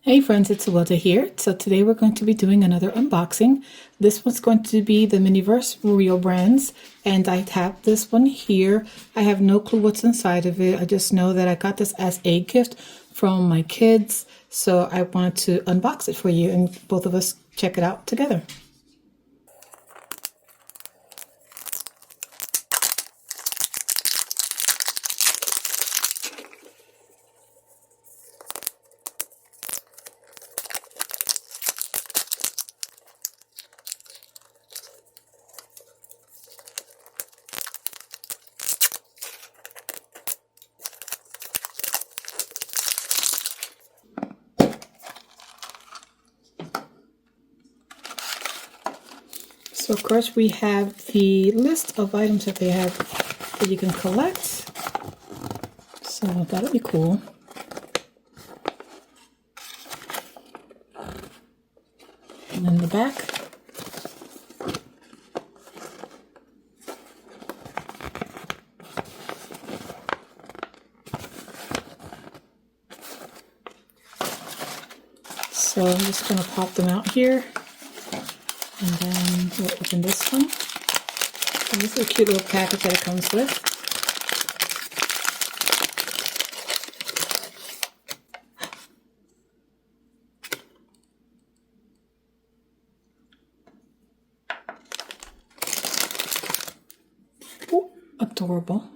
Hey friends, it's Wilda here. So today we're going to be doing another unboxing. This one's going to be the Miniverse Real brands, and I have this one here. I have no clue what's inside of it. I just know that I got this as a gift from my kids, so I wanted to unbox it for you and both of us check it out together. So of course we have the list of items that they have that you can collect. So that'll be cool. And then the back. So I'm just going to pop them out here. And then we'll open this one. And this is a cute little package that it comes with. Oh, adorable.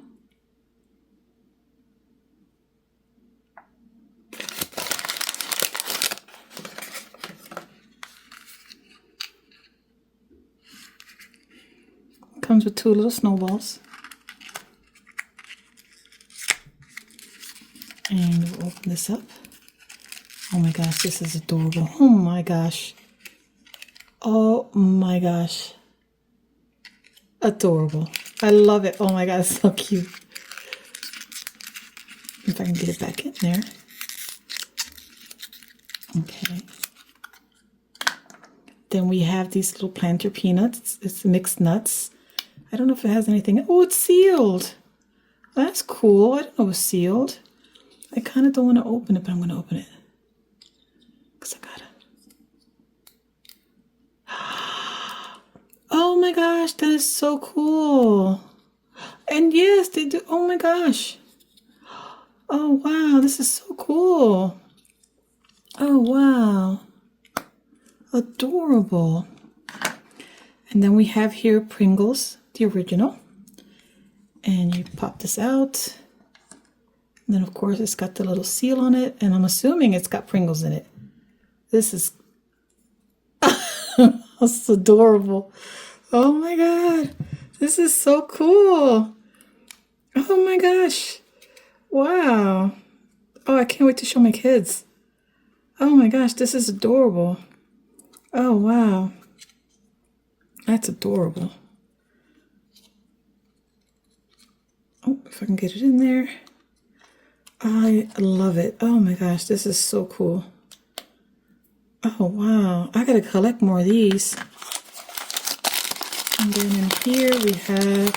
Comes with two little snowballs. And we'll open this up. Oh my gosh, this is adorable. Oh my gosh. Oh my gosh. Adorable. I love it. Oh my god, it's so cute. If I can get it back in there. Okay. Then we have these little planter peanuts. It's mixed nuts. I don't know if it has anything. Oh, it's sealed. That's cool. I didn't know it was sealed. I kind of don't want to open it, but I'm going to open it. Because I got it. Oh my gosh, that is so cool. And yes, they do. Oh my gosh. Oh wow, this is so cool. Oh wow. Adorable. And then we have here Pringles, the original. And you pop this out. And then of course it's got the little seal on it, and I'm assuming it's got Pringles in it. This is that's adorable. Oh my god. This is so cool. Oh my gosh. Wow. Oh, I can't wait to show my kids. Oh my gosh, this is adorable. Oh wow. That's adorable. Oh, if I can get it in there. I love it. Oh my gosh, this is so cool. Oh wow, I gotta collect more of these. And then in here we have,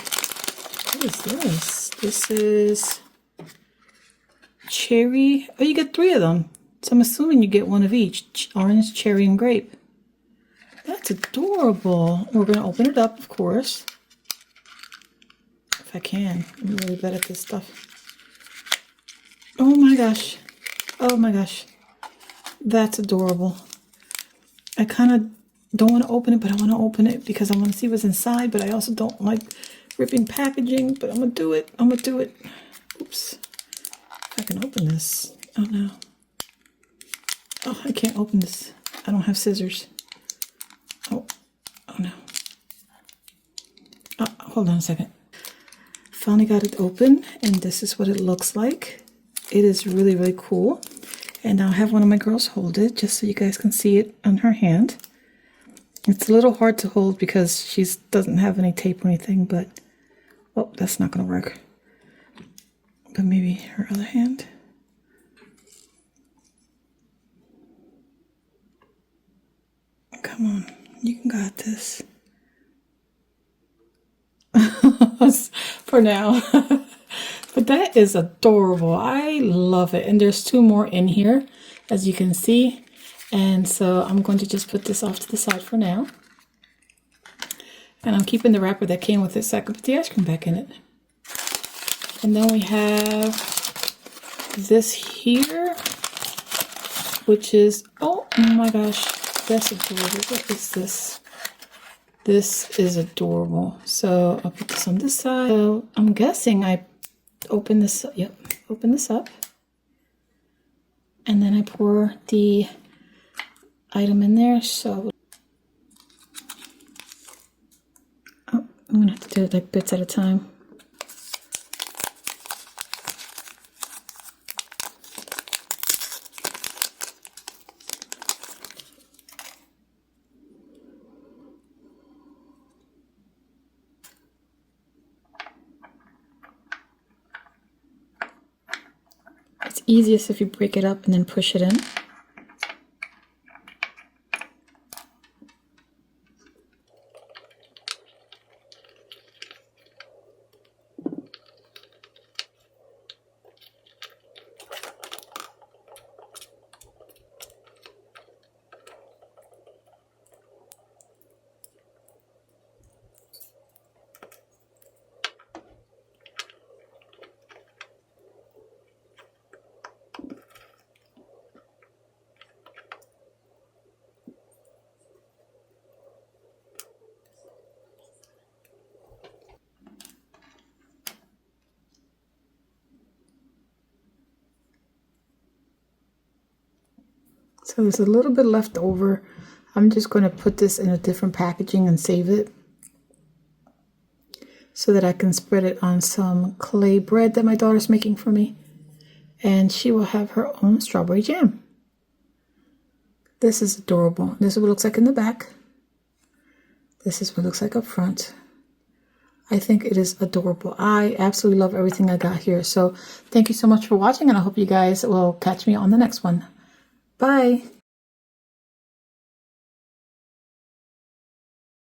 what is this? This is cherry. Oh, you get 3 of them. So I'm assuming you get one of each. Orange, cherry, and grape. That's adorable. We're gonna open it up, of course. If I can. I'm really bad at this stuff. Oh my gosh. Oh my gosh. That's adorable. I kind of don't want to open it, but I want to open it because I want to see what's inside, but I also don't like ripping packaging, but I'm going to do it. I'm going to do it. Oops. If I can open this. Oh no. Oh, I can't open this. I don't have scissors. Oh no. Oh, hold on a second. Finally got it open, and this is what it looks like. It is really, really cool. And I'll have one of my girls hold it just so you guys can see it on her hand. It's a little hard to hold because she doesn't have any tape or anything, but oh, that's not going to work. But maybe her other hand. Come on, you can got this. For now. But that is adorable. I love it. And there's 2 more in here. as you can see. And so I'm going to just put this off to the side for now. And I'm keeping the wrapper that came with it so I can put the ice cream back in it. And then we have this here, which is, oh my gosh, that's adorable. What is this? This is adorable. So I'll put this on this side. So I'm guessing I open this, yep, open this up. And then I pour the item in there. So oh, I'm gonna have to do it like bits at a time. It's easiest if you break it up and then push it in. So there's a little bit left over. I'm just going to put this in a different packaging and save it so that I can spread it on some clay bread that my daughter's making for me. And she will have her own strawberry jam. This is adorable. This is what it looks like in the back. This is what it looks like up front. I think it is adorable. I absolutely love everything I got here. So thank you so much for watching, and I hope you guys will catch me on the next one. Bye.